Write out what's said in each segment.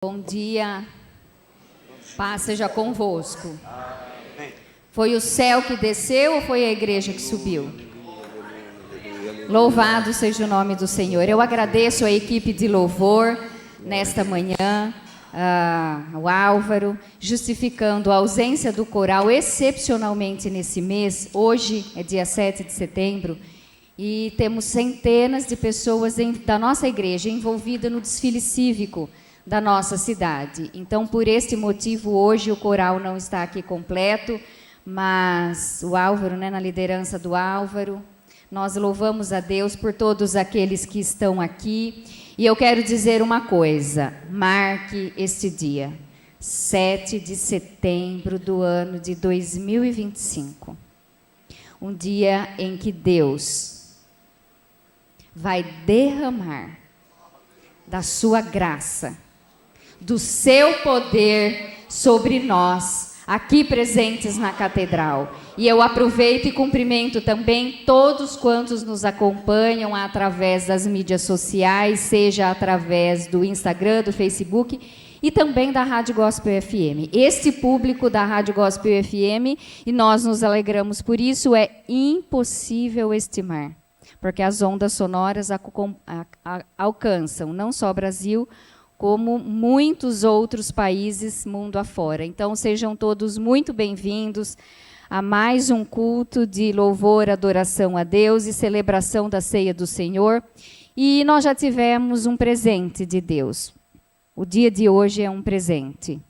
Bom dia, paz seja convosco. Foi o céu que desceu ou foi a igreja que subiu? Louvado seja o nome do Senhor. Eu agradeço a equipe de louvor nesta manhã, o Álvaro, justificando a ausência do coral excepcionalmente nesse mês. Hoje é dia 7 de setembro e temos centenas de pessoas da nossa igreja envolvidas no desfile cívico da nossa cidade. Então, por este motivo, hoje o coral não está aqui completo, mas o Álvaro, na liderança do Álvaro, nós louvamos a Deus por todos aqueles que estão aqui. E eu quero dizer uma coisa, marque este dia, 7 de setembro do ano de 2025. Um dia em que Deus vai derramar da sua graça, do seu poder sobre nós, aqui presentes na catedral. E eu aproveito e cumprimento também todos quantos nos acompanham através das mídias sociais, seja através do Instagram, do Facebook e também da Rádio Gospel FM. Este público da Rádio Gospel FM, e nós nos alegramos por isso, é impossível estimar, porque as ondas sonoras alcançam não só o Brasil, como muitos outros países mundo afora. Então, sejam todos muito bem-vindos a mais um culto de louvor, adoração a Deus e celebração da ceia do Senhor. E nós já tivemos um presente de Deus. O dia de hoje é um presente,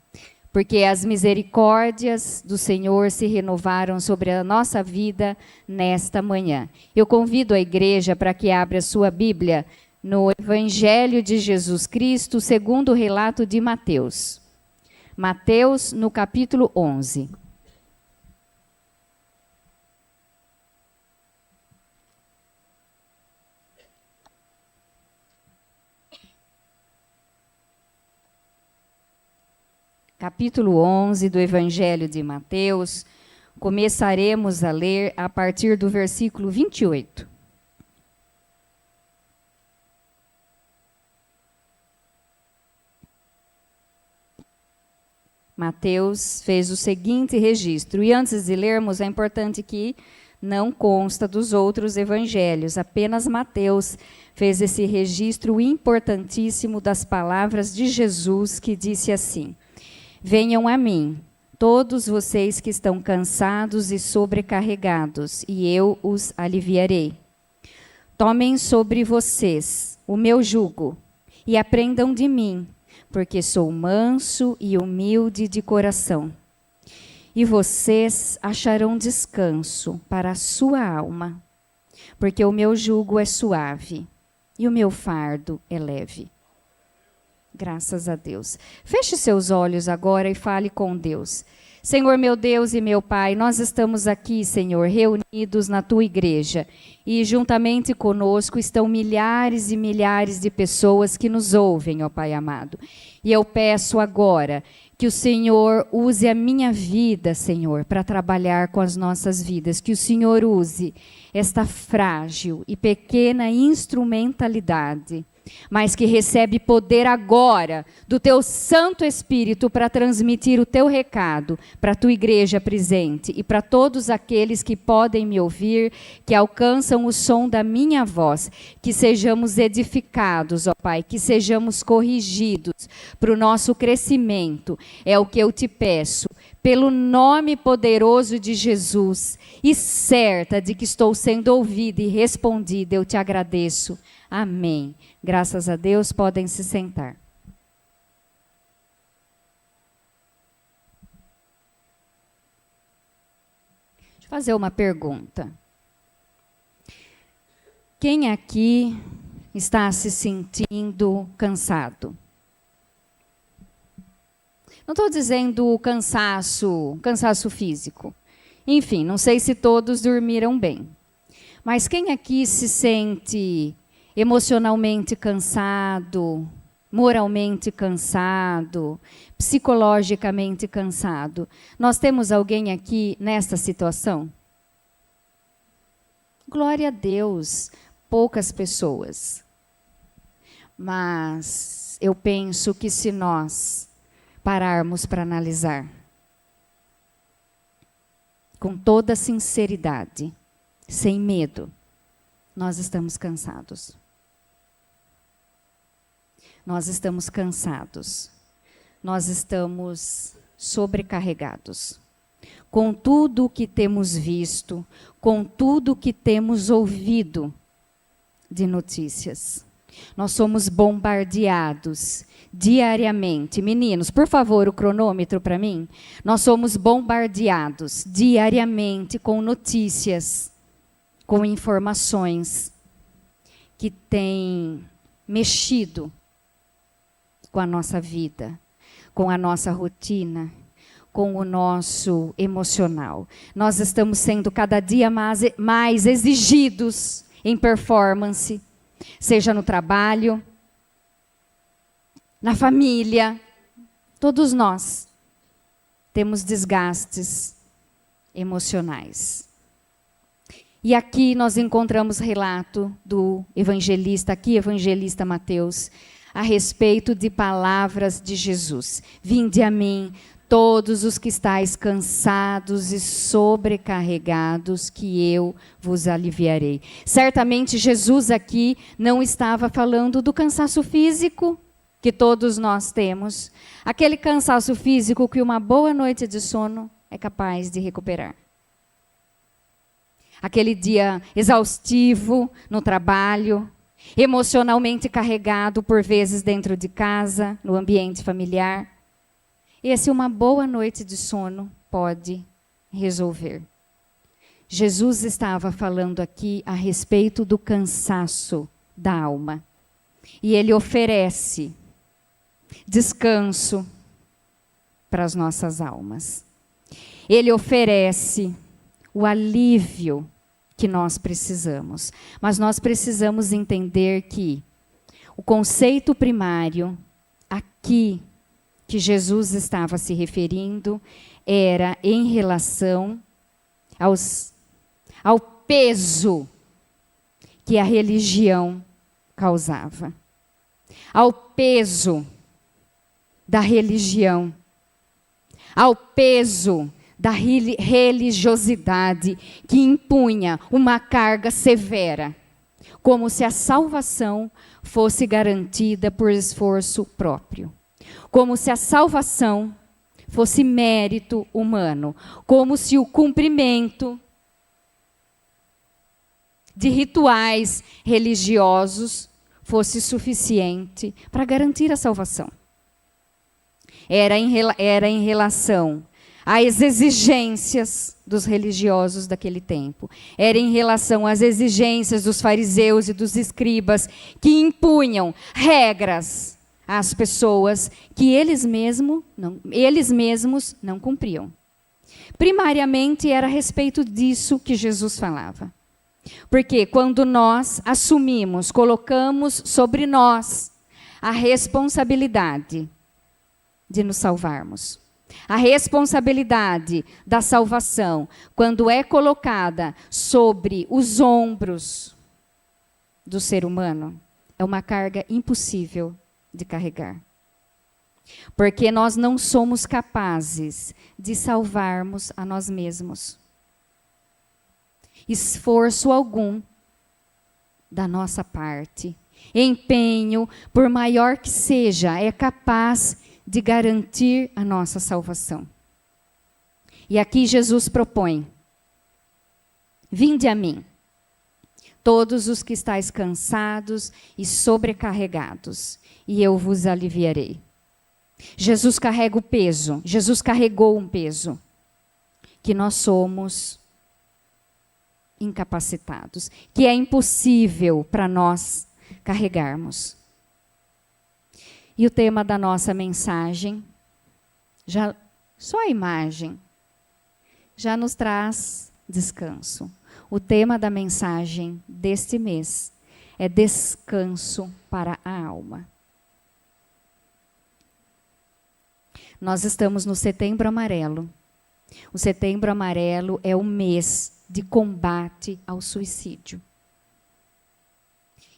porque as misericórdias do Senhor se renovaram sobre a nossa vida nesta manhã. Eu convido a igreja para que abra a sua Bíblia no Evangelho de Jesus Cristo, segundo o relato de Mateus. Mateus, no capítulo 11. Capítulo 11 do Evangelho de Mateus. Começaremos a ler a partir do versículo 28. Mateus fez o seguinte registro, e antes de lermos, é importante que não consta dos outros evangelhos, apenas Mateus fez esse registro importantíssimo das palavras de Jesus, que disse assim: venham a mim, todos vocês que estão cansados e sobrecarregados, e eu os aliviarei. Tomem sobre vocês o meu jugo e aprendam de mim, porque sou manso e humilde de coração. E vocês acharão descanso para a sua alma, porque o meu jugo é suave e o meu fardo é leve. Graças a Deus. Feche seus olhos agora e fale com Deus. Senhor, meu Deus e meu Pai, nós estamos aqui, Senhor, reunidos na Tua igreja. E juntamente conosco estão milhares e milhares de pessoas que nos ouvem, ó Pai amado. E eu peço agora que o Senhor use a minha vida, Senhor, para trabalhar com as nossas vidas. Que o Senhor use esta frágil e pequena instrumentalidade, mas que recebe poder agora do Teu Santo Espírito para transmitir o Teu recado para a Tua igreja presente e para todos aqueles que podem me ouvir, que alcançam o som da minha voz, que sejamos edificados, ó Pai, que sejamos corrigidos para o nosso crescimento. É o que eu te peço, pelo nome poderoso de Jesus, e certa de que estou sendo ouvida e respondida, eu te agradeço. Amém. Graças a Deus, podem se sentar. Deixa eu fazer uma pergunta. Quem aqui está se sentindo cansado? Não estou dizendo cansaço físico. Enfim, não sei se todos dormiram bem. Mas quem aqui se sente emocionalmente cansado, moralmente cansado, psicologicamente cansado? Nós temos alguém aqui nesta situação? Glória a Deus, poucas pessoas. Mas eu penso que se nós pararmos para analisar, com toda sinceridade, sem medo, nós estamos cansados. Nós estamos cansados. Nós estamos sobrecarregados. Com tudo o que temos visto, com tudo o que temos ouvido de notícias. Nós somos bombardeados diariamente. Meninos, por favor, o cronômetro para mim. Nós somos bombardeados diariamente com notícias, com informações que têm mexido com a nossa vida, com a nossa rotina, com o nosso emocional. Nós estamos sendo cada dia mais exigidos em performance, seja no trabalho, na família. Todos nós temos desgastes emocionais. E aqui nós encontramos relato do evangelista, evangelista Mateus, a respeito de palavras de Jesus. Vinde a mim, todos os que estáis cansados e sobrecarregados, que eu vos aliviarei. Certamente Jesus aqui não estava falando do cansaço físico que todos nós temos. Aquele cansaço físico que uma boa noite de sono é capaz de recuperar. Aquele dia exaustivo no trabalho, emocionalmente carregado por vezes dentro de casa, no ambiente familiar. Esse uma boa noite de sono pode resolver. Jesus estava falando aqui a respeito do cansaço da alma. E ele oferece descanso para as nossas almas. Ele oferece o alívio que nós precisamos. Mas nós precisamos entender que o conceito primário aqui que Jesus estava se referindo era em relação ao peso que a religião causava. Ao peso da religião. Ao peso da religiosidade que impunha uma carga severa, como se a salvação fosse garantida por esforço próprio, como se a salvação fosse mérito humano, como se o cumprimento de rituais religiosos fosse suficiente para garantir a salvação. Era em relação às exigências dos religiosos daquele tempo. Era em relação às exigências dos fariseus e dos escribas, que impunham regras às pessoas que eles mesmos não cumpriam. Primariamente era a respeito disso que Jesus falava. Porque quando nós assumimos, colocamos sobre nós a responsabilidade de nos salvarmos, a responsabilidade da salvação, quando é colocada sobre os ombros do ser humano, é uma carga impossível de carregar. Porque nós não somos capazes de salvarmos a nós mesmos. Esforço algum da nossa parte, empenho, por maior que seja, é capaz de garantir a nossa salvação. E aqui Jesus propõe: vinde a mim, todos os que estáis cansados e sobrecarregados, e eu vos aliviarei. Jesus carrega o peso, Jesus carregou um peso, que nós somos incapacitados, que é impossível para nós carregarmos. E o tema da nossa mensagem, só a imagem, já nos traz descanso. O tema da mensagem deste mês é descanso para a alma. Nós estamos no Setembro Amarelo. O Setembro Amarelo é o mês de combate ao suicídio.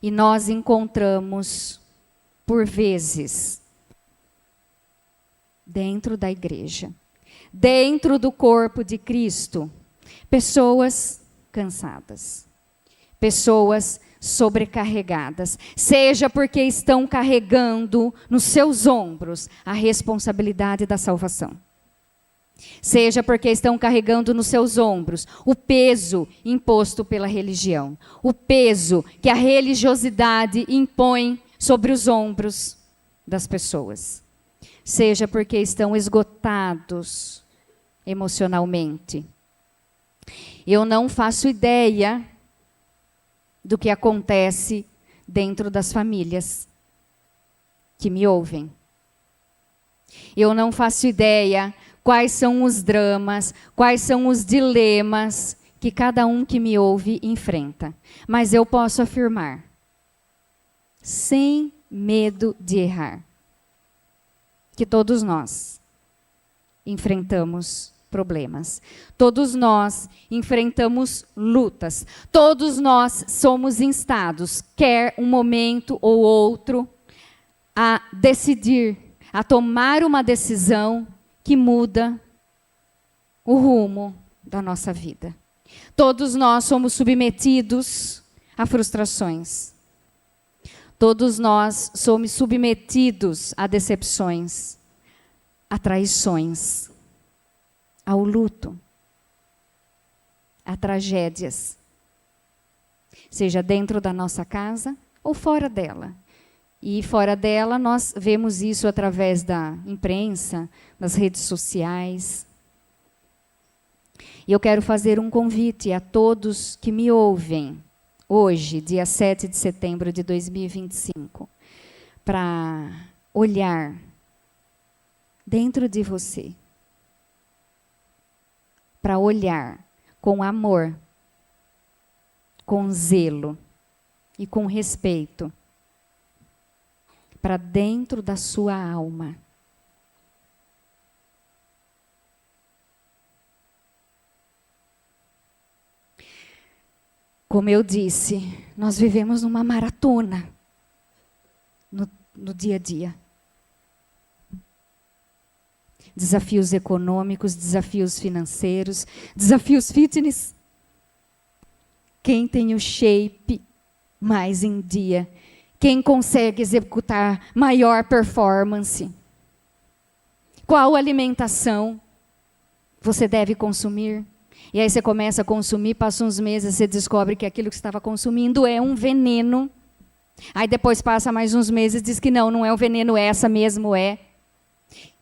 E nós encontramos por vezes, dentro da igreja, dentro do corpo de Cristo, pessoas cansadas, pessoas sobrecarregadas, seja porque estão carregando nos seus ombros a responsabilidade da salvação, seja porque estão carregando nos seus ombros o peso imposto pela religião, o peso que a religiosidade impõe sobre os ombros das pessoas, seja porque estão esgotados emocionalmente. Eu não faço ideia do que acontece dentro das famílias que me ouvem. Eu não faço ideia quais são os dramas, quais são os dilemas que cada um que me ouve enfrenta. Mas eu posso afirmar, sem medo de errar, que todos nós enfrentamos problemas. Todos nós enfrentamos lutas. Todos nós somos instados, quer um momento ou outro, a decidir, a tomar uma decisão que muda o rumo da nossa vida. Todos nós somos submetidos a frustrações. Todos nós somos submetidos a decepções, a traições, ao luto, a tragédias, seja dentro da nossa casa ou fora dela. E fora dela nós vemos isso através da imprensa, das redes sociais. E eu quero fazer um convite a todos que me ouvem hoje, dia 7 de setembro de 2025, para olhar dentro de você, para olhar com amor, com zelo e com respeito para dentro da sua alma. Como eu disse, nós vivemos numa maratona no dia a dia. Desafios econômicos, desafios financeiros, desafios fitness. Quem tem o shape mais em dia? Quem consegue executar maior performance? Qual alimentação você deve consumir? E aí você começa a consumir, passa uns meses, você descobre que aquilo que você estava consumindo é um veneno. Aí depois passa mais uns meses e diz que não é um veneno, essa mesmo é.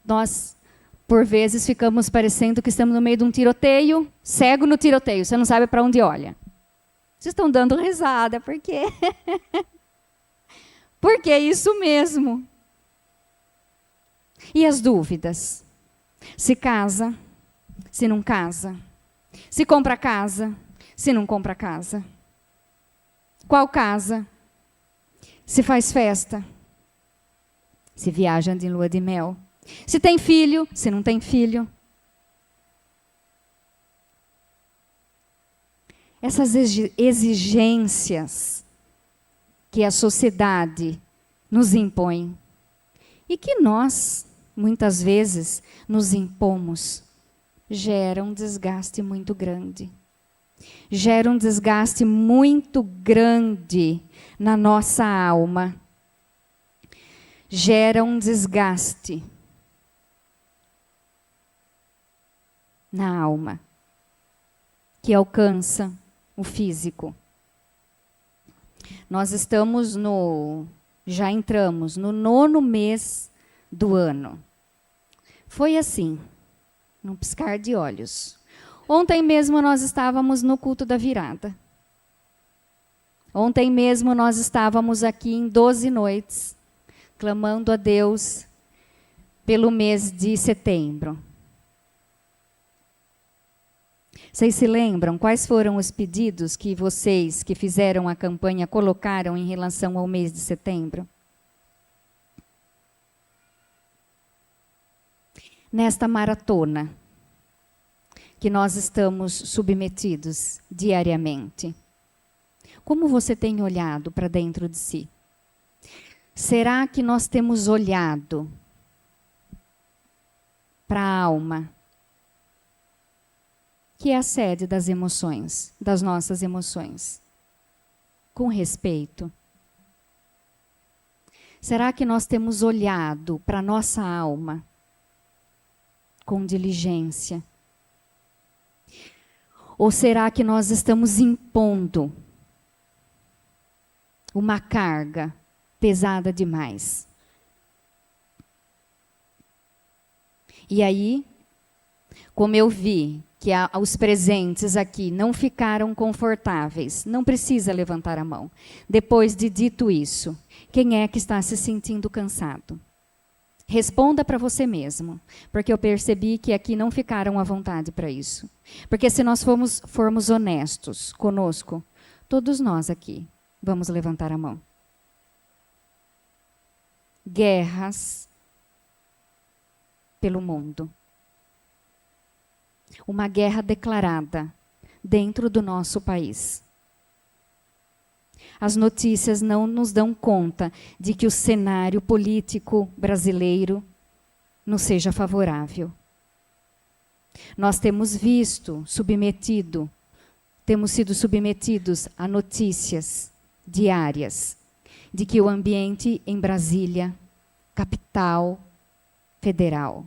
Nós, por vezes, ficamos parecendo que estamos no meio de um tiroteio, cego no tiroteio, você não sabe para onde olha. Vocês estão dando risada, por quê? Porque é isso mesmo. E as dúvidas? Se casa, se não casa. Se compra casa, se não compra casa. Qual casa? Se faz festa. Se viaja de lua de mel. Se tem filho, se não tem filho. Essas exigências que a sociedade nos impõe e que nós, muitas vezes, nos impomos, gera um desgaste muito grande. Gera um desgaste muito grande na nossa alma. Gera um desgaste na alma, que alcança o físico. Nós já entramos no 9º mês do ano. Foi assim, num piscar de olhos. Ontem mesmo nós estávamos no culto da virada. Ontem mesmo nós estávamos aqui em 12 noites, clamando a Deus pelo mês de setembro. Vocês se lembram quais foram os pedidos que vocês que fizeram a campanha colocaram em relação ao mês de setembro? Nesta maratona que nós estamos submetidos diariamente, como você tem olhado para dentro de si? Será que nós temos olhado para a alma, que é a sede das emoções, das nossas emoções, com respeito? Será que nós temos olhado para a nossa alma com diligência? Ou será que nós estamos impondo uma carga pesada demais? E aí, como eu vi que os presentes aqui não ficaram confortáveis, não precisa levantar a mão. Depois de dito isso, quem é que está se sentindo cansado? Responda para você mesmo, porque eu percebi que aqui não ficaram à vontade para isso. Porque se nós formos honestos conosco, todos nós aqui vamos levantar a mão. Guerras pelo mundo. Uma guerra declarada dentro do nosso país. As notícias não nos dão conta de que o cenário político brasileiro nos seja favorável. Nós temos temos sido submetidos a notícias diárias de que o ambiente em Brasília, capital federal,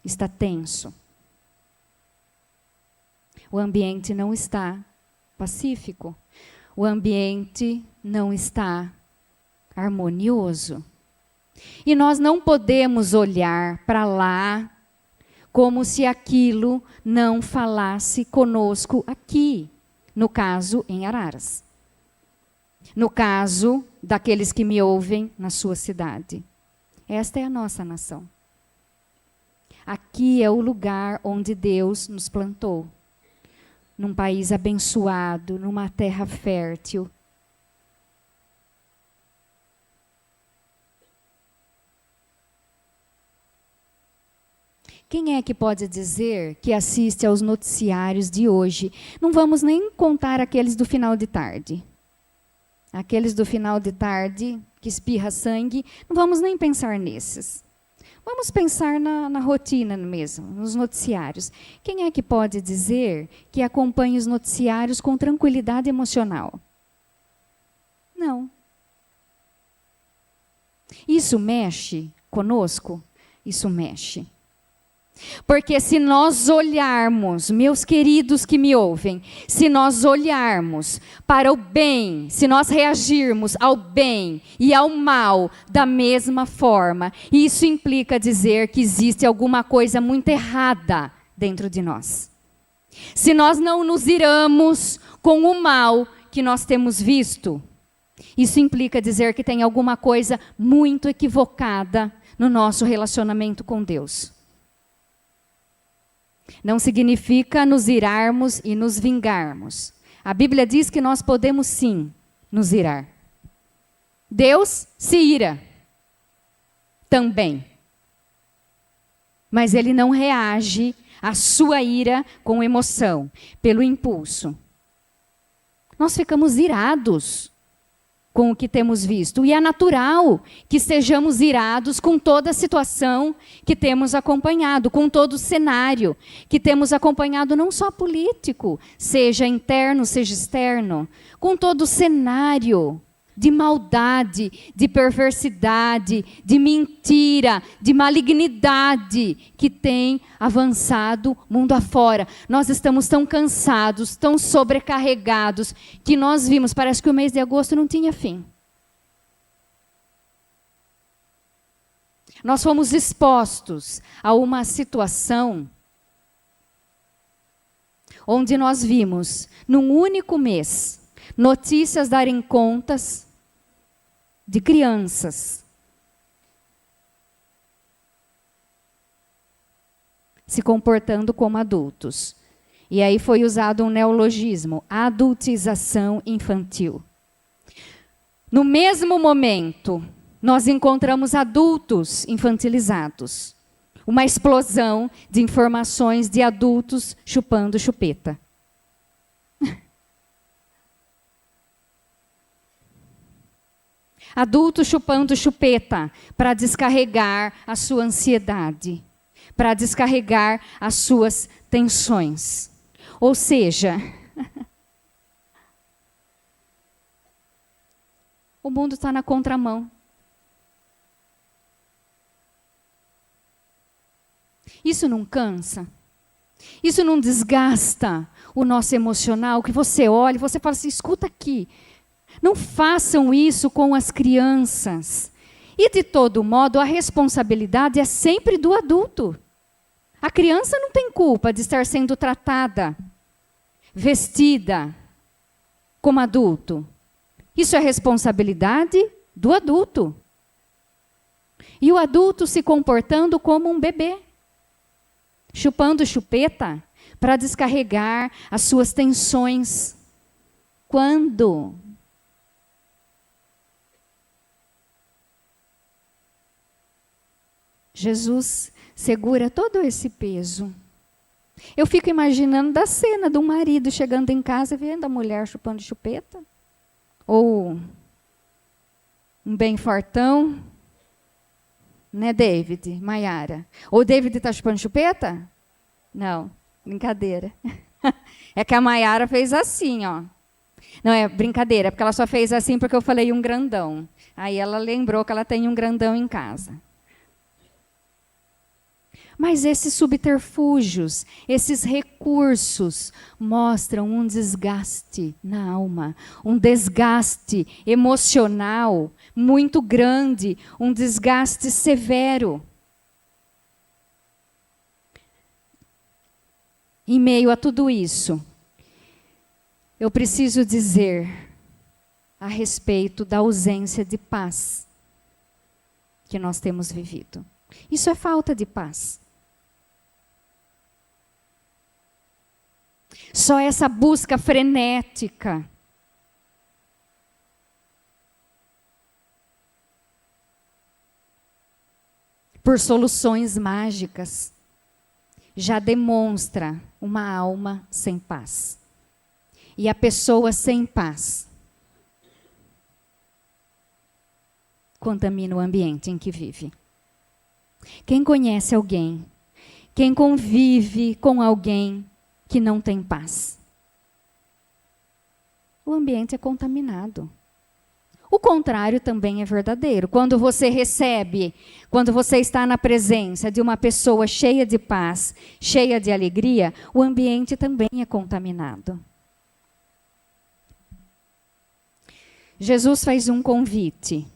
está tenso. O ambiente não está pacífico. O ambiente não está harmonioso. E nós não podemos olhar para lá como se aquilo não falasse conosco aqui, no caso em Araras. No caso daqueles que me ouvem na sua cidade. Esta é a nossa nação. Aqui é o lugar onde Deus nos plantou. Num país abençoado, numa terra fértil. Quem é que pode dizer que assiste aos noticiários de hoje? Não vamos nem contar aqueles do final de tarde. Aqueles do final de tarde, que espirra sangue, não vamos nem pensar nesses. Vamos pensar na rotina mesmo, nos noticiários. Quem é que pode dizer que acompanha os noticiários com tranquilidade emocional? Não. Isso mexe conosco? Isso mexe. Porque se nós olharmos, meus queridos que me ouvem, se nós olharmos para o bem, se nós reagirmos ao bem e ao mal da mesma forma, isso implica dizer que existe alguma coisa muito errada dentro de nós. Se nós não nos iramos com o mal que nós temos visto, isso implica dizer que tem alguma coisa muito equivocada no nosso relacionamento com Deus. Não significa nos irarmos e nos vingarmos. A Bíblia diz que nós podemos sim nos irar. Deus se ira também. Mas Ele não reage à sua ira com emoção, pelo impulso. Nós ficamos irados com o que temos visto. E é natural que sejamos irados com toda a situação que temos acompanhado, com todo o cenário que temos acompanhado, não só político, seja interno, seja externo, com todo o cenário de maldade, de perversidade, de mentira, de malignidade que tem avançado mundo afora. Nós estamos tão cansados, tão sobrecarregados, que nós vimos, parece que o mês de agosto não tinha fim. Nós fomos expostos a uma situação onde nós vimos, num único mês, notícias darem contas de crianças se comportando como adultos. E aí foi usado um neologismo, adultização infantil. No mesmo momento, nós encontramos adultos infantilizados. Uma explosão de informações de adultos chupando chupeta. Adulto chupando chupeta para descarregar a sua ansiedade, para descarregar as suas tensões. Ou seja, o mundo está na contramão. Isso não cansa? Isso não desgasta o nosso emocional? Que você olha e você fala assim, escuta aqui. Não façam isso com as crianças. E de todo modo, a responsabilidade é sempre do adulto. A criança não tem culpa de estar sendo tratada, vestida como adulto. Isso é responsabilidade do adulto. E o adulto se comportando como um bebê, chupando chupeta para descarregar as suas tensões. Quando? Jesus segura todo esse peso. Eu fico imaginando da cena do marido chegando em casa e vendo a mulher chupando chupeta. Ou um bem fortão, né, David, Maiara? Ou David está chupando chupeta? Não, brincadeira. É que a Maiara fez assim, ó. Não, é brincadeira, porque ela só fez assim porque eu falei um grandão. Aí ela lembrou que ela tem um grandão em casa. Mas esses subterfúgios, esses recursos, mostram um desgaste na alma, um desgaste emocional muito grande, um desgaste severo. Em meio a tudo isso, eu preciso dizer a respeito da ausência de paz que nós temos vivido. Isso é falta de paz. Só essa busca frenética por soluções mágicas já demonstra uma alma sem paz. E a pessoa sem paz contamina o ambiente em que vive. Quem conhece alguém, quem convive com alguém que não tem paz, o ambiente é contaminado. O contrário também é verdadeiro. Quando você recebe, quando você está na presença de uma pessoa cheia de paz, cheia de alegria, o ambiente também é contaminado. Jesus faz um convite: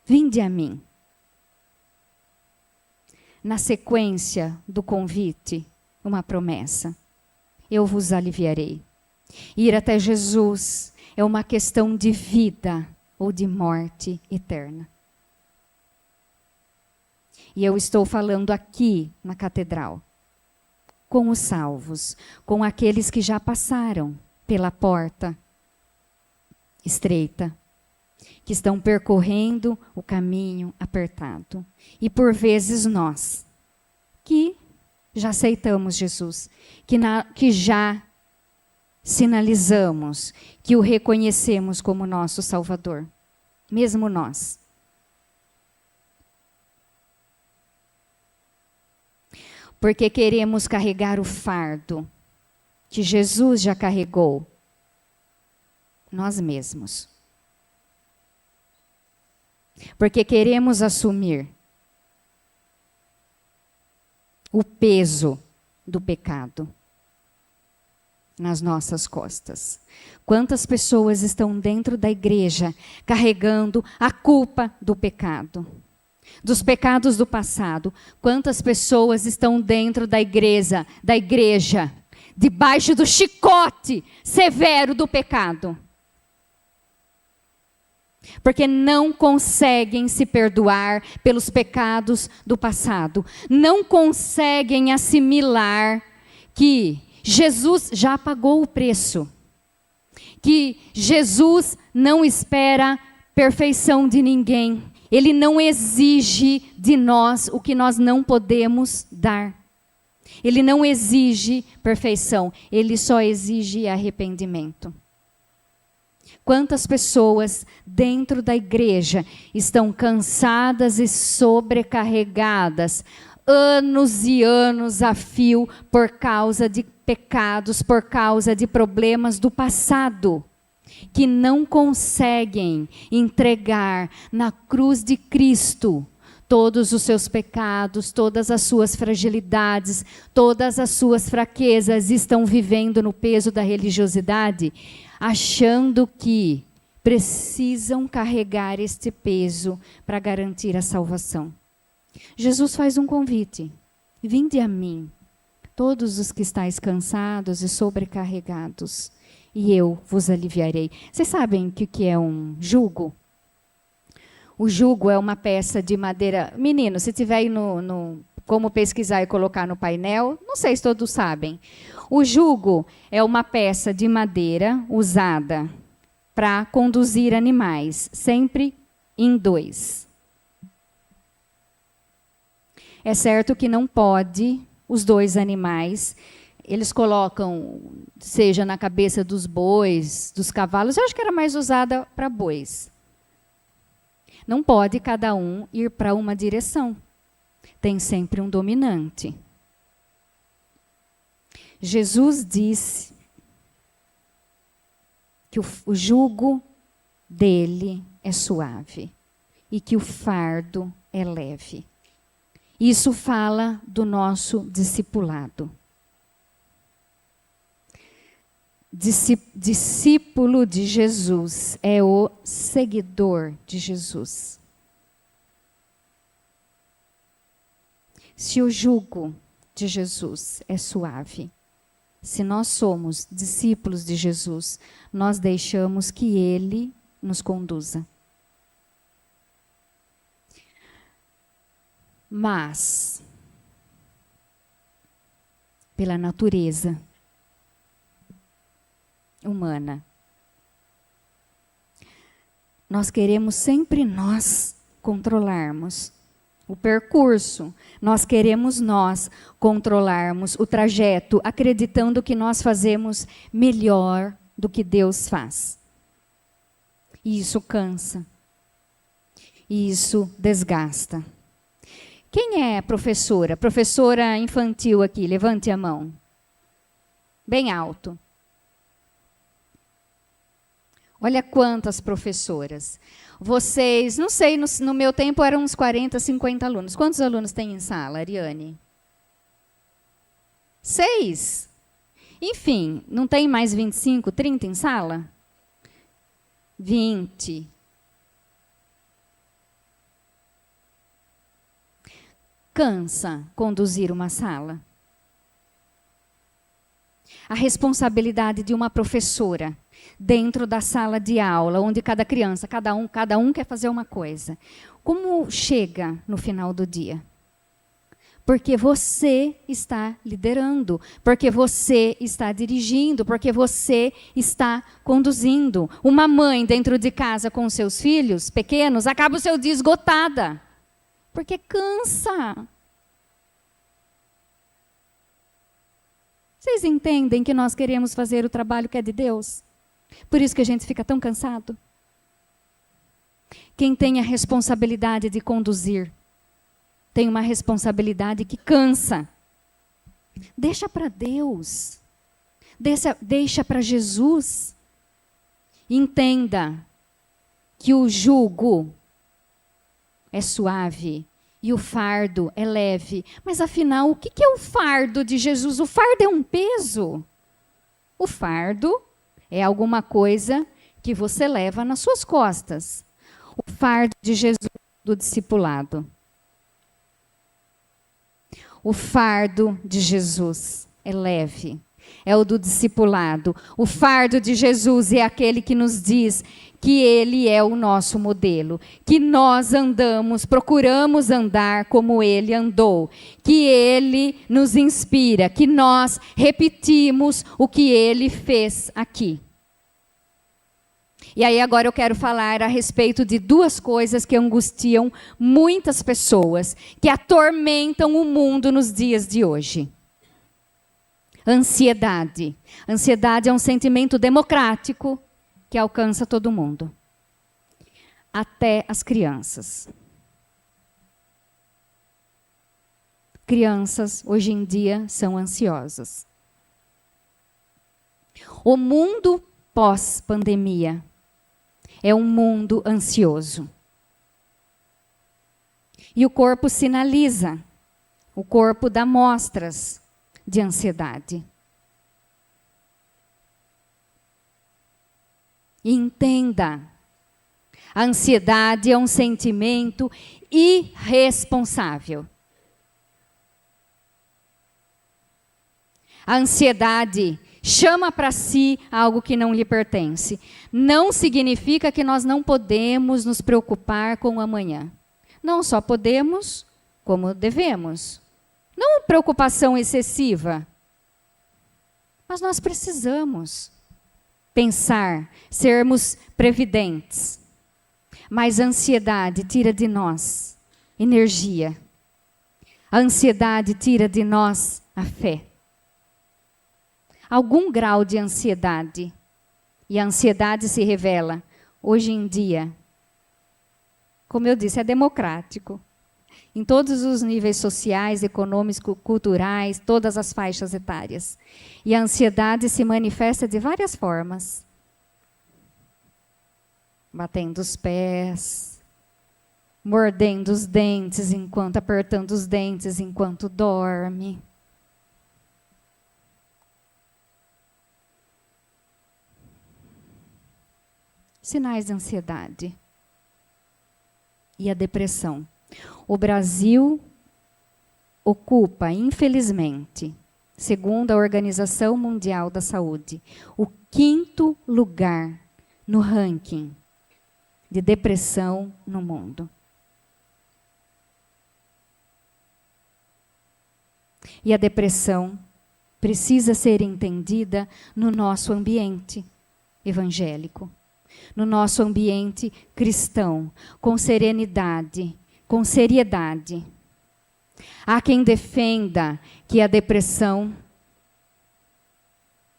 vinde a mim. Na sequência do convite, uma promessa: eu vos aliviarei. Ir até Jesus é uma questão de vida ou de morte eterna. E eu estou falando aqui na catedral, com os salvos, com aqueles que já passaram pela porta estreita, que estão percorrendo o caminho apertado. E por vezes nós, que já aceitamos Jesus, que já sinalizamos, que o reconhecemos como nosso Salvador. Mesmo nós. Porque queremos carregar o fardo que Jesus já carregou, nós mesmos. Porque queremos assumir o peso do pecado nas nossas costas. Quantas pessoas estão dentro da igreja carregando a culpa do pecado, dos pecados do passado? Quantas pessoas estão dentro da igreja, debaixo do chicote severo do pecado? Porque não conseguem se perdoar pelos pecados do passado. Não conseguem assimilar que Jesus já pagou o preço. Que Jesus não espera perfeição de ninguém. Ele não exige de nós o que nós não podemos dar. Ele não exige perfeição. Ele só exige arrependimento. Quantas pessoas dentro da igreja estão cansadas e sobrecarregadas, anos e anos a fio, por causa de pecados, por causa de problemas do passado, que não conseguem entregar na cruz de Cristo todos os seus pecados, todas as suas fragilidades, todas as suas fraquezas, estão vivendo no peso da religiosidade, achando que precisam carregar este peso para garantir a salvação. Jesus faz um convite: vinde a mim, todos os que estáis cansados e sobrecarregados, e eu vos aliviarei. Vocês sabem o que é um jugo? O jugo é uma peça de madeira. Menino, se tiver aí como pesquisar e colocar no painel, não sei se todos sabem. O jugo é uma peça de madeira usada para conduzir animais, sempre em 2. É certo que não pode os 2 animais, eles colocam, seja na cabeça dos bois, dos cavalos, eu acho que era mais usada para bois. Não pode cada um ir para uma direção. Tem sempre um dominante. Jesus disse que o jugo dele é suave e que o fardo é leve. Isso fala do nosso discipulado. Discípulo de Jesus é o seguidor de Jesus. Se o jugo de Jesus é suave, se nós somos discípulos de Jesus, nós deixamos que Ele nos conduza. Mas, pela natureza humana, nós queremos sempre nós controlarmos o percurso, nós queremos nós controlarmos o trajeto, acreditando que nós fazemos melhor do que Deus faz. E isso cansa, e isso desgasta. Quem é professora? Professora infantil aqui, levante a mão. Bem alto. Olha quantas professoras. Vocês, não sei, no meu tempo eram uns 40, 50 alunos. Quantos alunos tem em sala, Ariane? 6. Enfim, não tem mais 25, 30 em sala? 20. Cansa conduzir uma sala. A responsabilidade de uma professora dentro da sala de aula, onde cada criança, cada um quer fazer uma coisa. Como chega no final do dia? Porque você está liderando, porque você está dirigindo, porque você está conduzindo. Uma mãe dentro de casa com seus filhos pequenos acaba o seu dia esgotada, porque cansa. Vocês entendem que nós queremos fazer o trabalho que é de Deus? Por isso que a gente fica tão cansado. Quem tem a responsabilidade de conduzir, tem uma responsabilidade que cansa. Deixa para Deus. Deixa para Jesus. Entenda que o jugo é suave e o fardo é leve. Mas afinal, o que é o fardo de Jesus? O fardo é um peso. O fardo é alguma coisa que você leva nas suas costas. O fardo de Jesus do discipulado. O fardo de Jesus é leve. É o do discipulado. O fardo de Jesus é aquele que nos diz que Ele é o nosso modelo, que nós procuramos andar como Ele andou, que Ele nos inspira, que nós repetimos o que Ele fez aqui. E aí agora eu quero falar a respeito de 2 coisas que angustiam muitas pessoas, que atormentam o mundo nos dias de hoje. Ansiedade. Ansiedade é um sentimento democrático que alcança todo mundo, até as crianças. Crianças, hoje em dia, são ansiosas. O mundo pós-pandemia é um mundo ansioso. E o corpo sinaliza, o corpo dá mostras de ansiedade. E entenda, a ansiedade é um sentimento irresponsável. A ansiedade chama para si algo que não lhe pertence. Não significa que nós não podemos nos preocupar com o amanhã. Não só podemos, como devemos. Não preocupação excessiva. Mas nós precisamos pensar, sermos previdentes. Mas a ansiedade tira de nós energia. A ansiedade tira de nós a fé. Algum grau de ansiedade, e a ansiedade se revela, hoje em dia, como eu disse, é democrático. Em todos os níveis sociais, econômicos, culturais, todas as faixas etárias. E a ansiedade se manifesta de várias formas. Batendo os pés, mordendo os dentes apertando os dentes enquanto dorme. Sinais de ansiedade. E a depressão. O Brasil ocupa, infelizmente, segundo a Organização Mundial da Saúde, o 5º lugar no ranking de depressão no mundo. E a depressão precisa ser entendida no nosso ambiente evangélico. No nosso ambiente cristão, com serenidade, com seriedade. Há quem defenda que a depressão,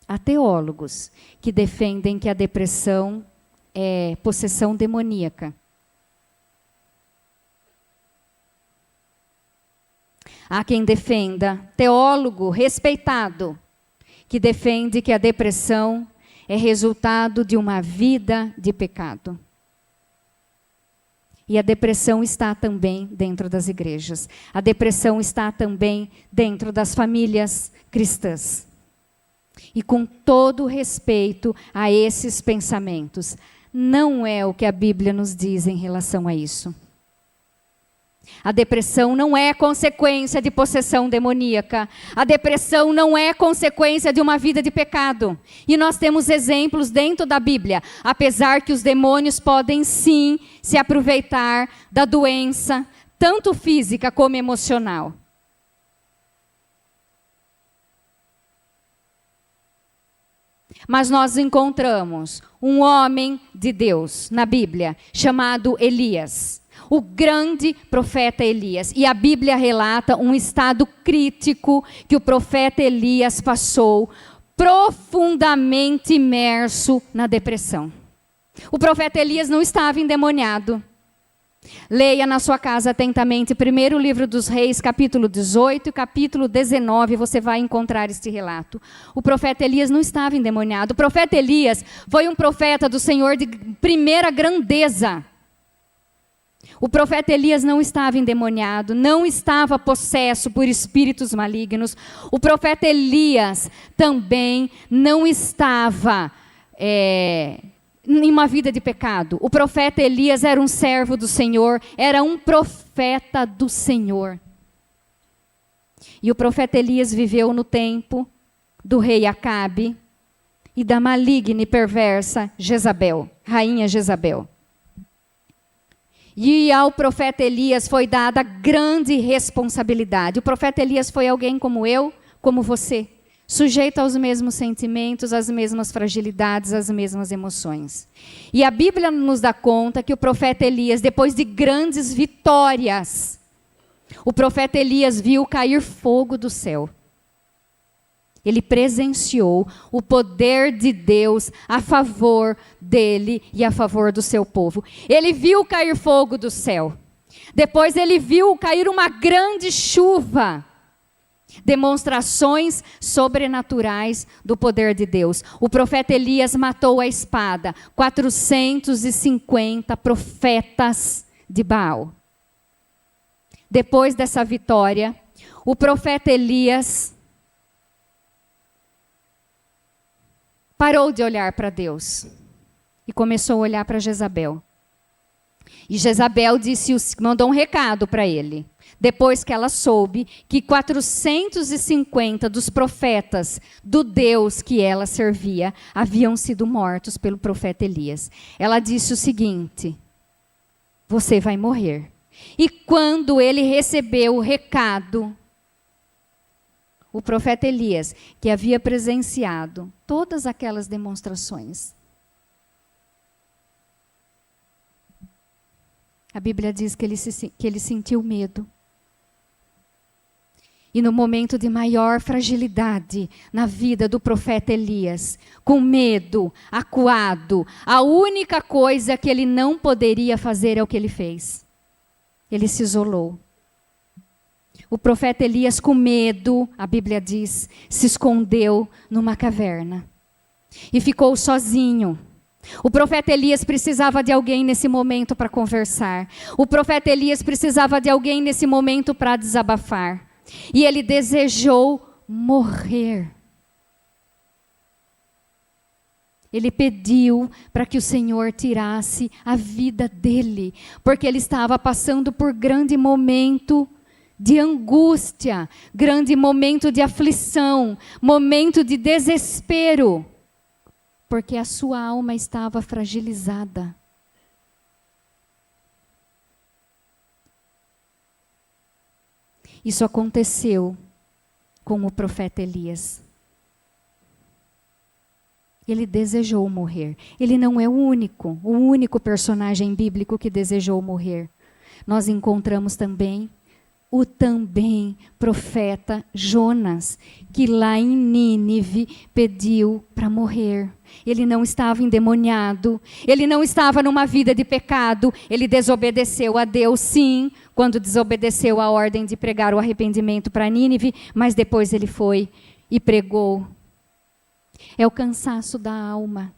há teólogos que defendem que a depressão é possessão demoníaca. Há quem defenda, teólogo respeitado, que defende que a depressão é resultado de uma vida de pecado. E a depressão está também dentro das igrejas. A depressão está também dentro das famílias cristãs. E com todo respeito a esses pensamentos, não é o que a Bíblia nos diz em relação a isso. A depressão não é consequência de possessão demoníaca. A depressão não é consequência de uma vida de pecado. E nós temos exemplos dentro da Bíblia. Apesar que os demônios podem sim se aproveitar da doença, tanto física como emocional. Mas nós encontramos um homem de Deus na Bíblia, chamado Elias. O grande profeta Elias. E a Bíblia relata um estado crítico que o profeta Elias passou, profundamente imerso na depressão. O profeta Elias não estava endemoniado. Leia na sua casa atentamente primeiro livro dos Reis, capítulo 18 e capítulo 19, você vai encontrar este relato. O profeta Elias não estava endemoniado. O profeta Elias foi um profeta do Senhor de primeira grandeza. O profeta Elias não estava endemoniado, não estava possesso por espíritos malignos. O profeta Elias também não estava em uma vida de pecado. O profeta Elias era um servo do Senhor, era um profeta do Senhor. E o profeta Elias viveu no tempo do rei Acabe e da maligna e perversa Jezabel, rainha Jezabel. E ao profeta Elias foi dada grande responsabilidade. O profeta Elias foi alguém como eu, como você, sujeito aos mesmos sentimentos, às mesmas fragilidades, às mesmas emoções. E a Bíblia nos dá conta que o profeta Elias, depois de grandes vitórias, o profeta Elias viu cair fogo do céu. Ele presenciou o poder de Deus a favor dele e a favor do seu povo. Ele viu cair fogo do céu. Depois ele viu cair uma grande chuva. Demonstrações sobrenaturais do poder de Deus. O profeta Elias matou a espada 450 profetas de Baal. Depois dessa vitória, o profeta Elias parou de olhar para Deus e começou a olhar para Jezabel. E Jezabel mandou um recado para ele. Depois que ela soube que 450 dos profetas do Deus que ela servia haviam sido mortos pelo profeta Elias. Ela disse o seguinte: você vai morrer. E quando ele recebeu o recado, o profeta Elias, que havia presenciado todas aquelas demonstrações, a Bíblia diz que ele sentiu medo. E no momento de maior fragilidade na vida do profeta Elias, com medo, acuado, a única coisa que ele não poderia fazer é o que ele fez. Ele se isolou. O profeta Elias, com medo, a Bíblia diz, se escondeu numa caverna. E ficou sozinho. O profeta Elias precisava de alguém nesse momento para conversar. O profeta Elias precisava de alguém nesse momento para desabafar. E ele desejou morrer. Ele pediu para que o Senhor tirasse a vida dele, porque ele estava passando por grande momento de angústia, grande momento de aflição, momento de desespero, porque a sua alma estava fragilizada. Isso aconteceu com o profeta Elias. Ele desejou morrer. Ele não é o único personagem bíblico que desejou morrer. Nós encontramos também o profeta Jonas, que lá em Nínive pediu para morrer. Ele não estava endemoniado, ele não estava numa vida de pecado, ele desobedeceu a Deus, sim, quando desobedeceu a ordem de pregar o arrependimento para Nínive, mas depois ele foi e pregou. É o cansaço da alma.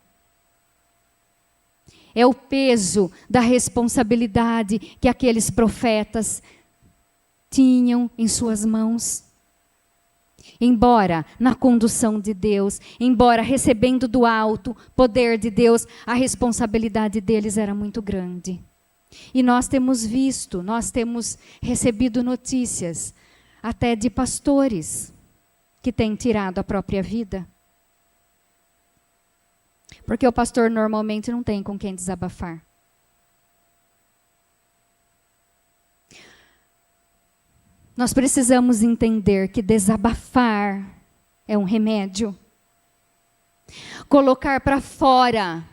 É o peso da responsabilidade que aqueles profetas tinham em suas mãos. Embora na condução de Deus, embora recebendo do alto poder de Deus, a responsabilidade deles era muito grande. E nós temos visto, nós temos recebido notícias, até de pastores que têm tirado a própria vida. Porque o pastor normalmente não tem com quem desabafar. Nós precisamos entender que desabafar é um remédio. Colocar para fora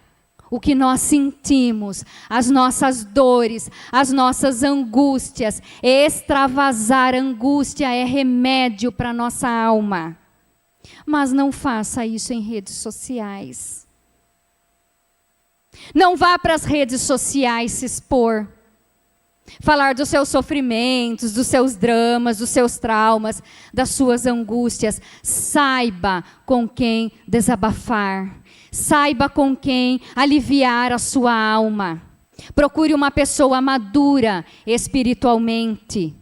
o que nós sentimos, as nossas dores, as nossas angústias. Extravasar angústia é remédio para a nossa alma. Mas não faça isso em redes sociais. Não vá para as redes sociais se expor. Falar dos seus sofrimentos, dos seus dramas, dos seus traumas, das suas angústias. Saiba com quem desabafar. Saiba com quem aliviar a sua alma. Procure uma pessoa madura espiritualmente.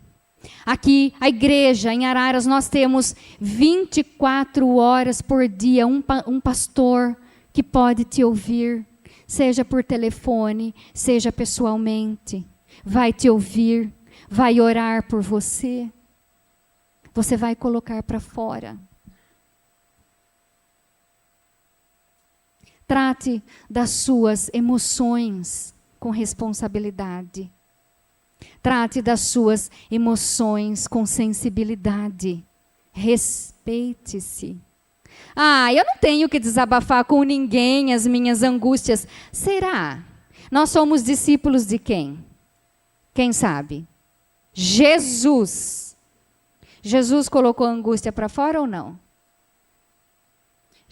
Aqui, a igreja em Araras, nós temos 24 horas por dia um pastor que pode te ouvir. Seja por telefone, seja pessoalmente. Vai te ouvir, vai orar por você. Você vai colocar para fora. Trate das suas emoções com responsabilidade. Trate das suas emoções com sensibilidade. Respeite-se. Eu não tenho que desabafar com ninguém as minhas angústias. Será? Nós somos discípulos de quem? Quem sabe? Jesus. Jesus colocou a angústia para fora ou não?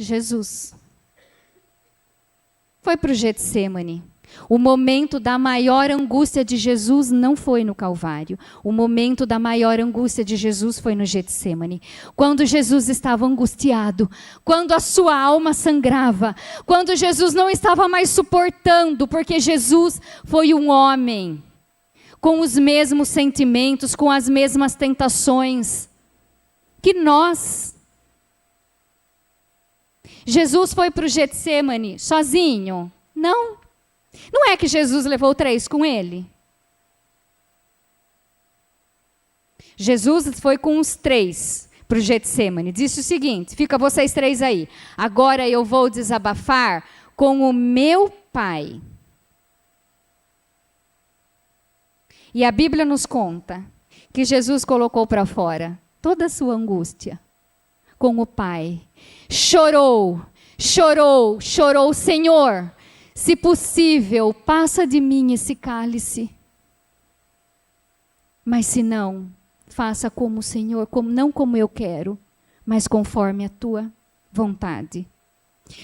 Jesus. Foi para o Getsêmani. O momento da maior angústia de Jesus não foi no Calvário. O momento da maior angústia de Jesus foi no Getsêmani. Quando Jesus estava angustiado, quando a sua alma sangrava, quando Jesus não estava mais suportando, porque Jesus foi um homem com os mesmos sentimentos, com as mesmas tentações que nós. Jesus foi para o Getsêmani sozinho? Não. Não é que Jesus levou 3 com ele? Jesus foi com os 3 para o Getsêmani. Disse o seguinte: fica vocês 3 aí. Agora eu vou desabafar com o meu Pai. E a Bíblia nos conta que Jesus colocou para fora toda a sua angústia com o Pai. Chorou, chorou, chorou. Senhor, se possível, passa de mim esse cálice. Mas se não, faça como o Senhor, não como eu quero, mas conforme a tua vontade.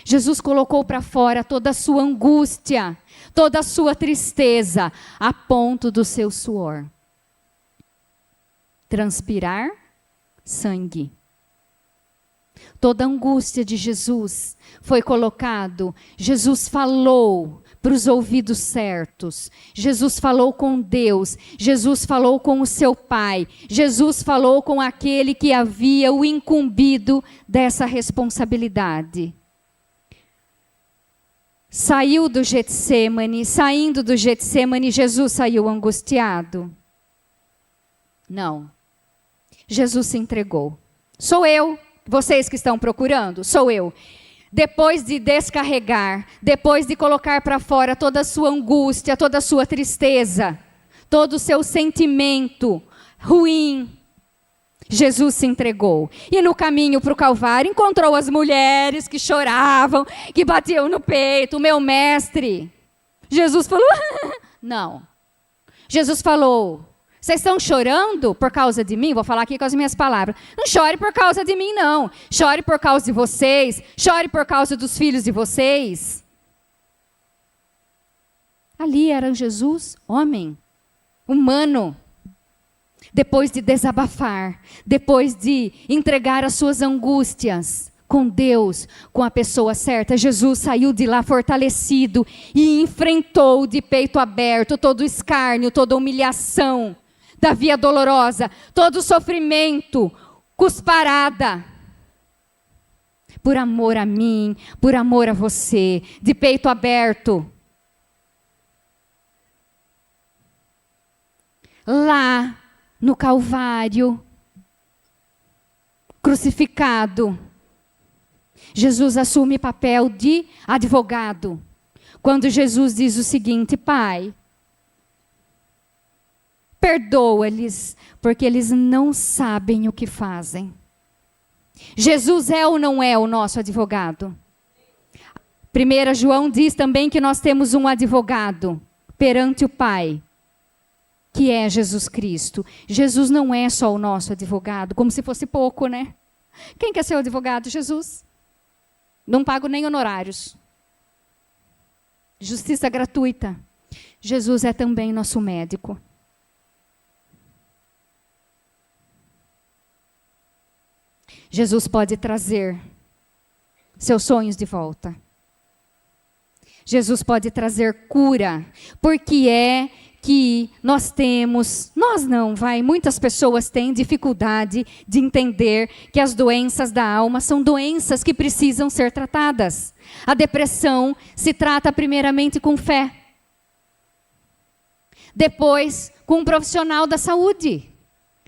Jesus colocou para fora toda a sua angústia, toda a sua tristeza, a ponto do seu suor transpirar sangue. Toda a angústia de Jesus foi colocado. Jesus falou para os ouvidos certos. Jesus falou com Deus. Jesus falou com o seu Pai. Jesus falou com aquele que havia o incumbido dessa responsabilidade. Saiu do Getsêmani. Saindo do Getsêmani, Jesus saiu angustiado? Não. Jesus se entregou. Sou eu. Vocês que estão procurando, sou eu. Depois de descarregar, depois de colocar para fora toda a sua angústia, toda a sua tristeza, todo o seu sentimento ruim, Jesus se entregou. E no caminho para o Calvário encontrou as mulheres que choravam, que batiam no peito, o meu mestre. Jesus falou, não. Jesus falou, vocês estão chorando por causa de mim? Vou falar aqui com as minhas palavras. Não chore por causa de mim, não. Chore por causa de vocês. Chore por causa dos filhos de vocês. Ali era Jesus, homem, humano. Depois de desabafar, depois de entregar as suas angústias com Deus, com a pessoa certa, Jesus saiu de lá fortalecido e enfrentou de peito aberto todo o escárnio, toda a humilhação da via dolorosa, todo o sofrimento, cusparada, por amor a mim, por amor a você, de peito aberto. Lá no Calvário, crucificado, Jesus assume papel de advogado. Quando Jesus diz o seguinte: Pai, perdoa-lhes, porque eles não sabem o que fazem. Jesus é ou não é o nosso advogado? 1 João diz também que nós temos um advogado perante o Pai, que é Jesus Cristo. Jesus não é só o nosso advogado, como se fosse pouco, né? Quem quer ser o advogado? Jesus. Não pago nem honorários. Justiça gratuita. Jesus é também nosso médico. Jesus pode trazer seus sonhos de volta. Jesus pode trazer cura, porque é que nós temos, muitas pessoas têm dificuldade de entender que as doenças da alma são doenças que precisam ser tratadas. A depressão se trata primeiramente com fé. Depois, com um profissional da saúde.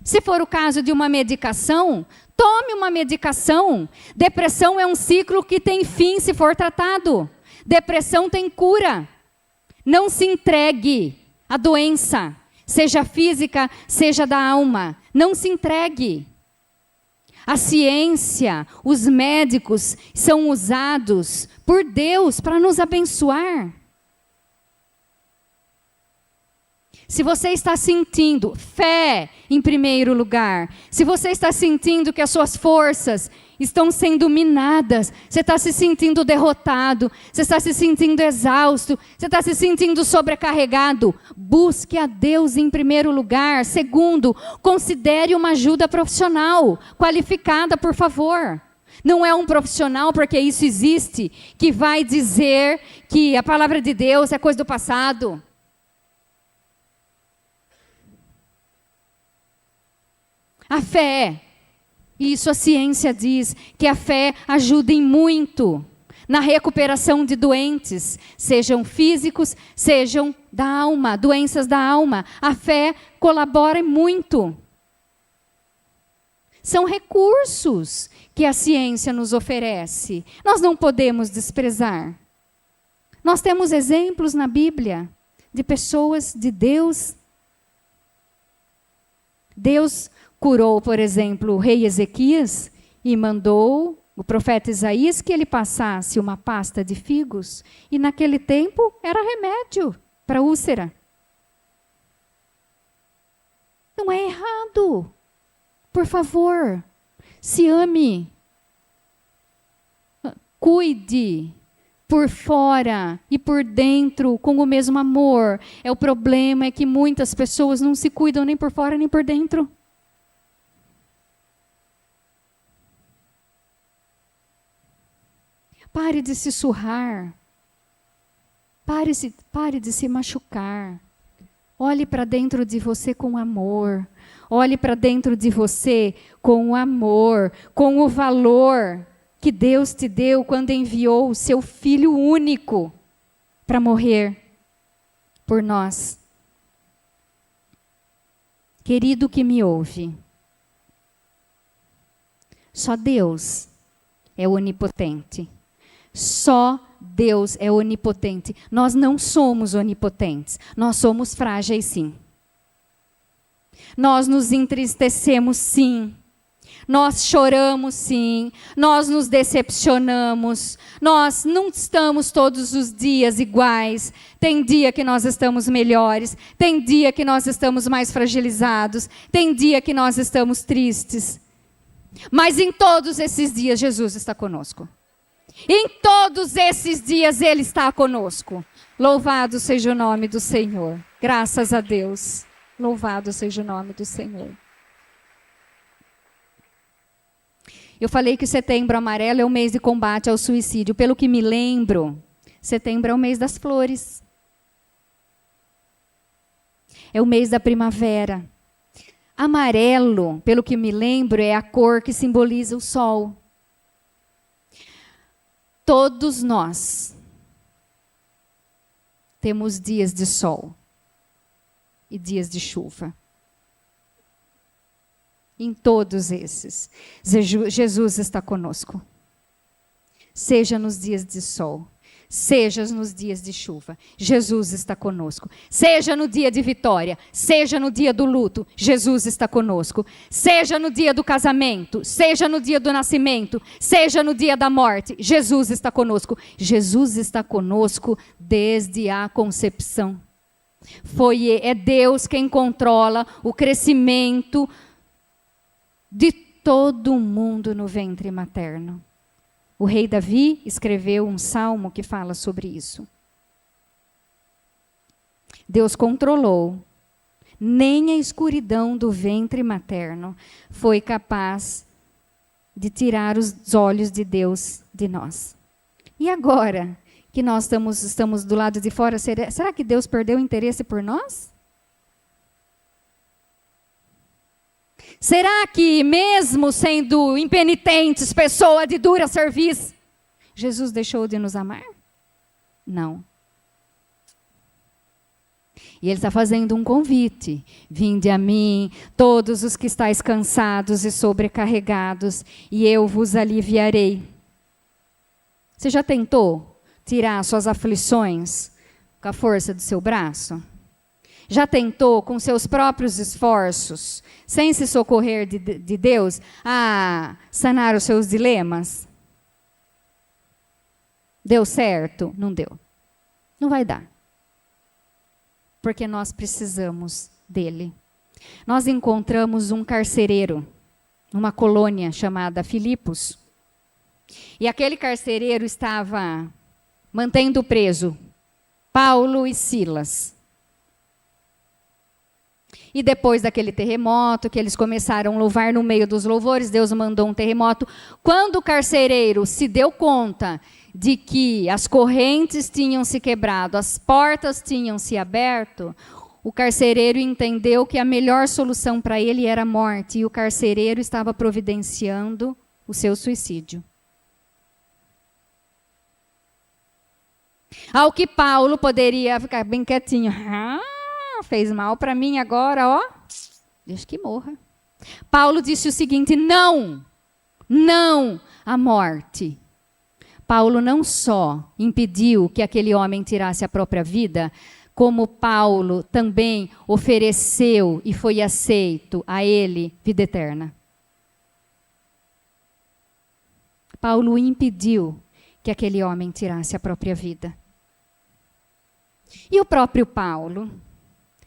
Se for o caso de uma medicação, tome uma medicação. Depressão é um ciclo que tem fim se for tratado. Depressão tem cura. Não se entregue à doença, seja física, seja da alma. Não se entregue. A ciência, os médicos são usados por Deus para nos abençoar. Se você está sentindo fé em primeiro lugar, se você está sentindo que as suas forças estão sendo minadas, você está se sentindo derrotado, você está se sentindo exausto, você está se sentindo sobrecarregado, busque a Deus em primeiro lugar. Segundo, considere uma ajuda profissional, qualificada, por favor. Não é um profissional, porque isso existe, que vai dizer que a palavra de Deus é coisa do passado. A fé, isso a ciência diz, que a fé ajuda em muito na recuperação de doentes, sejam físicos, sejam da alma, doenças da alma. A fé colabora muito. São recursos que a ciência nos oferece. Nós não podemos desprezar. Nós temos exemplos na Bíblia de pessoas de Deus. Deus curou, por exemplo, o rei Ezequias e mandou o profeta Isaías que ele passasse uma pasta de figos. E naquele tempo era remédio para úlcera. Não é errado. Por favor, se ame. Cuide por fora e por dentro com o mesmo amor. O problema é que muitas pessoas não se cuidam nem por fora nem por dentro. Pare de se surrar. Pare de se machucar. Olhe para dentro de você com amor. Olhe para dentro de você com o amor, com o valor que Deus te deu quando enviou o seu Filho único para morrer por nós. Querido que me ouve, só Deus é onipotente. Só Deus é onipotente. Nós não somos onipotentes. Nós somos frágeis, sim. Nós nos entristecemos, sim. Nós choramos, sim. Nós nos decepcionamos. Nós não estamos todos os dias iguais. Tem dia que nós estamos melhores. Tem dia que nós estamos mais fragilizados. Tem dia que nós estamos tristes. Mas em todos esses dias, Jesus está conosco. Em todos esses dias Ele está conosco. Louvado seja o nome do Senhor. Graças a Deus. Louvado seja o nome do Senhor. Eu falei que o Setembro Amarelo é o mês de combate ao suicídio. Pelo que me lembro, setembro é o mês das flores. É o mês da primavera. Amarelo, pelo que me lembro, é a cor que simboliza o sol. Todos nós temos dias de sol e dias de chuva. Em todos esses, Jesus está conosco. Seja nos dias de sol, seja nos dias de chuva, Jesus está conosco. Seja no dia de vitória, seja no dia do luto, Jesus está conosco. Seja no dia do casamento, seja no dia do nascimento, seja no dia da morte, Jesus está conosco. Jesus está conosco desde a concepção. É Deus quem controla o crescimento de todo mundo no ventre materno. O rei Davi escreveu um salmo que fala sobre isso. Deus controlou. Nem a escuridão do ventre materno foi capaz de tirar os olhos de Deus de nós. E agora que nós estamos do lado de fora, será que Deus perdeu o interesse por nós? Será que, mesmo sendo impenitentes, pessoa de dura serviço, Jesus deixou de nos amar? Não. E Ele está fazendo um convite. Vinde a mim, todos os que estáis cansados e sobrecarregados, e eu vos aliviarei. Você já tentou tirar suas aflições com a força do seu braço? Já tentou, com seus próprios esforços, sem se socorrer de Deus, a sanar os seus dilemas? Deu certo? Não deu. Não vai dar. porque nós precisamos dele. Nós encontramos um carcereiro, numa colônia chamada Filipos. E aquele carcereiro estava mantendo preso Paulo e Silas. E depois daquele terremoto, que eles começaram a louvar no meio dos louvores, Deus mandou um terremoto. Quando o carcereiro se deu conta de que as correntes tinham se quebrado, as portas tinham se aberto, o carcereiro entendeu que a melhor solução para ele era a morte, e o carcereiro estava providenciando o seu suicídio. Ao que Paulo poderia ficar bem quietinho. Fez mal para mim agora, ó. Deixa que morra. Paulo disse o seguinte: não à morte. Paulo não só impediu que aquele homem tirasse a própria vida, como Paulo também ofereceu e foi aceito a ele vida eterna. Paulo impediu que aquele homem tirasse a própria vida. E o próprio Paulo,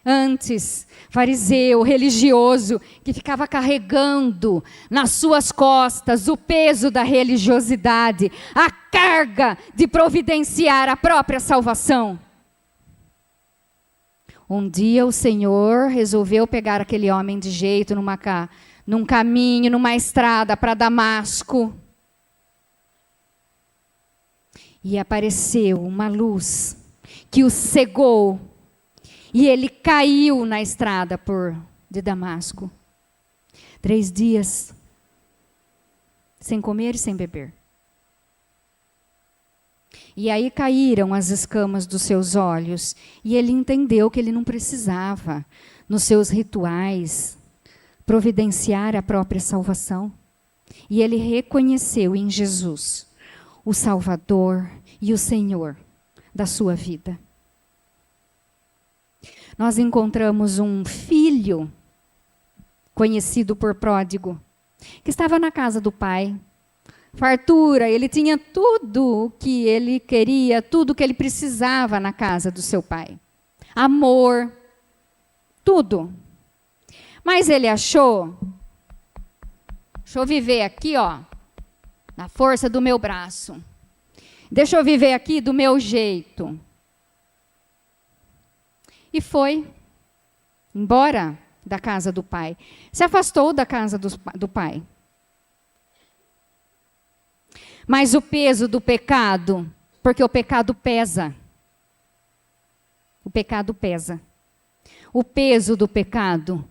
antes fariseu, religioso, que ficava carregando nas suas costas o peso da religiosidade, a carga de providenciar a própria salvação. Um dia o Senhor resolveu pegar aquele homem de jeito num caminho, numa estrada para Damasco. E apareceu uma luz que o cegou. E ele caiu na estrada de Damasco. 3 dias, sem comer e sem beber. E aí caíram as escamas dos seus olhos. E ele entendeu que ele não precisava, nos seus rituais, providenciar a própria salvação. E ele reconheceu em Jesus o Salvador e o Senhor da sua vida. Nós encontramos um filho, conhecido por pródigo, que estava na casa do pai. Fartura, ele tinha tudo o que ele queria, tudo o que ele precisava na casa do seu pai. Amor, tudo. Mas ele achou, deixa eu viver aqui, ó, na força do meu braço. Deixa eu viver aqui do meu jeito. E foi embora da casa do pai. Se afastou da casa do pai. Mas o peso do pecado, porque o pecado pesa. O pecado pesa. O peso do pecado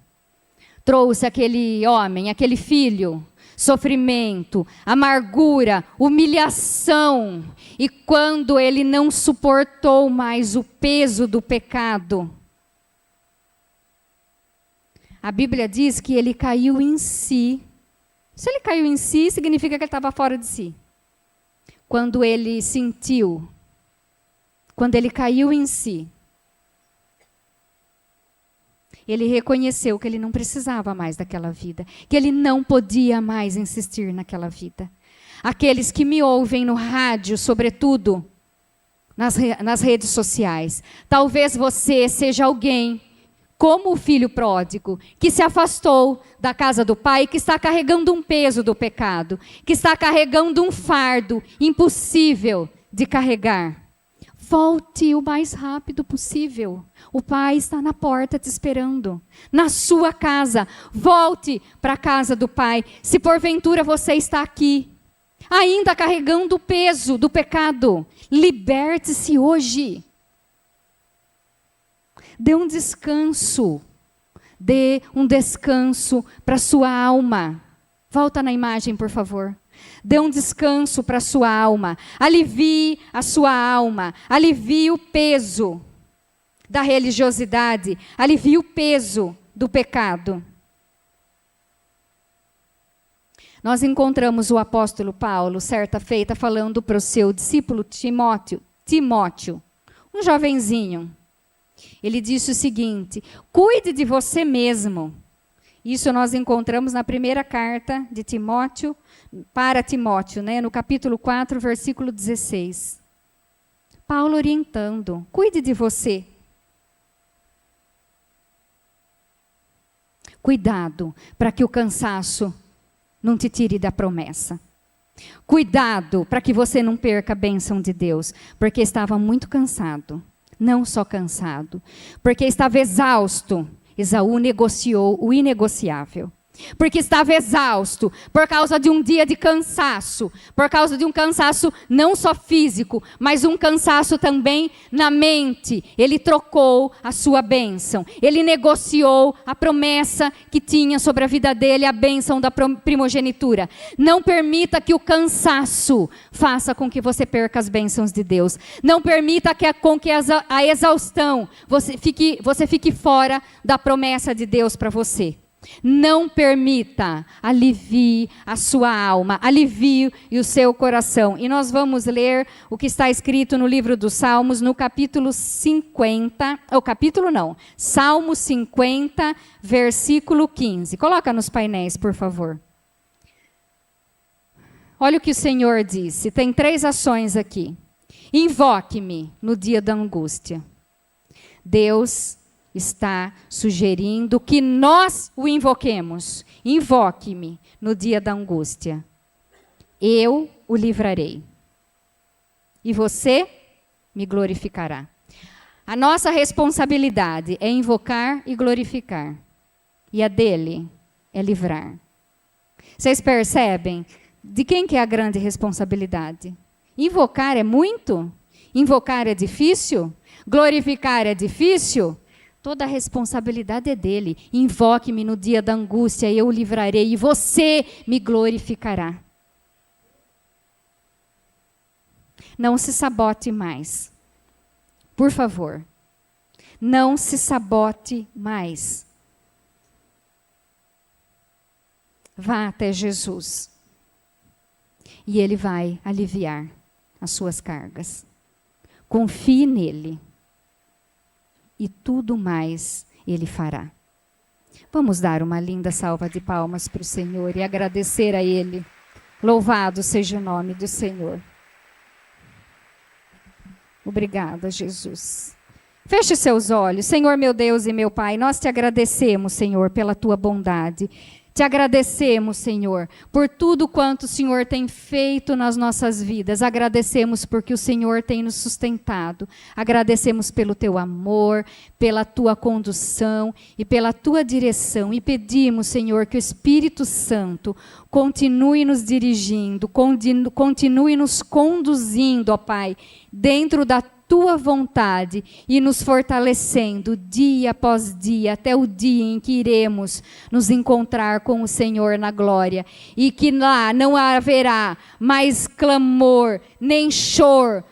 trouxe aquele homem, aquele filho, sofrimento, amargura, humilhação. E quando ele não suportou mais o peso do pecado, a Bíblia diz que ele caiu em si. Se ele caiu em si, significa que ele estava fora de si. Quando ele sentiu, quando ele caiu em si, ele reconheceu que ele não precisava mais daquela vida, que ele não podia mais insistir naquela vida. Aqueles que me ouvem no rádio, sobretudo nas redes sociais, talvez você seja alguém como o filho pródigo, que se afastou da casa do pai, que está carregando um peso do pecado, que está carregando um fardo impossível de carregar. Volte o mais rápido possível. O pai está na porta te esperando. Na sua casa. Volte para a casa do pai. Se porventura você está aqui, ainda carregando o peso do pecado, liberte-se hoje. Dê um descanso. Dê um descanso para a sua alma. Volta na imagem, por favor. Dê um descanso para a sua alma. Alivie a sua alma. Alivie o peso da religiosidade. Alivie o peso do pecado. Nós encontramos o apóstolo Paulo, certa feita, falando para o seu discípulo Timóteo, um jovenzinho. Ele disse o seguinte: cuide de você mesmo. Isso nós encontramos na primeira carta de Timóteo, para Timóteo, né, no capítulo 4, versículo 16. Paulo orientando: cuide de você. Cuidado para que o cansaço não te tire da promessa. Cuidado para que você não perca a bênção de Deus, porque estava muito cansado. Não só cansado, porque estava exausto. Esaú negociou o inegociável. Porque estava exausto, por causa de um dia de cansaço, por causa de um cansaço não só físico, mas um cansaço também na mente. Ele trocou a sua bênção, ele negociou a promessa que tinha sobre a vida dele, a bênção da primogenitura. Não permita que o cansaço faça com que você perca as bênçãos de Deus. Não permita com que a exaustão você fique fora da promessa de Deus para você. Não permita, alivie a sua alma, alivie o seu coração. E nós vamos ler o que está escrito no livro dos Salmos, no capítulo 50, Salmo 50, versículo 15. Coloca nos painéis, por favor. Olha o que o Senhor disse, tem 3 ações aqui. Invoque-me no dia da angústia. Deus está sugerindo que nós o invoquemos. Invoque-me no dia da angústia. Eu o livrarei. E você me glorificará. A nossa responsabilidade é invocar e glorificar. E a dele é livrar. Vocês percebem de quem que é a grande responsabilidade? Invocar é muito? Invocar é difícil? Glorificar é difícil? Toda a responsabilidade é dele. Invoque-me no dia da angústia, eu o livrarei e você me glorificará. Não se sabote mais. Por favor. Não se sabote mais. Vá até Jesus. E ele vai aliviar as suas cargas. Confie nele. E tudo mais ele fará. Vamos dar uma linda salva de palmas para o Senhor e agradecer a Ele. Louvado seja o nome do Senhor. Obrigada, Jesus. Feche seus olhos. Senhor, meu Deus e meu Pai, nós te agradecemos, Senhor, pela tua bondade. Te agradecemos, Senhor, por tudo quanto o Senhor tem feito nas nossas vidas. Agradecemos porque o Senhor tem nos sustentado. Agradecemos pelo teu amor, pela tua condução e pela tua direção. E pedimos, Senhor, que o Espírito Santo continue nos dirigindo, continue nos conduzindo, ó Pai, dentro da tua vontade e nos fortalecendo dia após dia, até o dia em que iremos nos encontrar com o Senhor na glória. E que lá não haverá mais clamor, nem choro,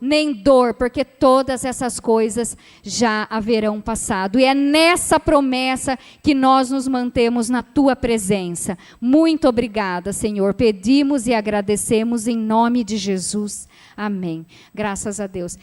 nem dor, porque todas essas coisas já haverão passado. E é nessa promessa que nós nos mantemos na tua presença. Muito obrigada, Senhor. Pedimos e agradecemos em nome de Jesus. Amém. Graças a Deus.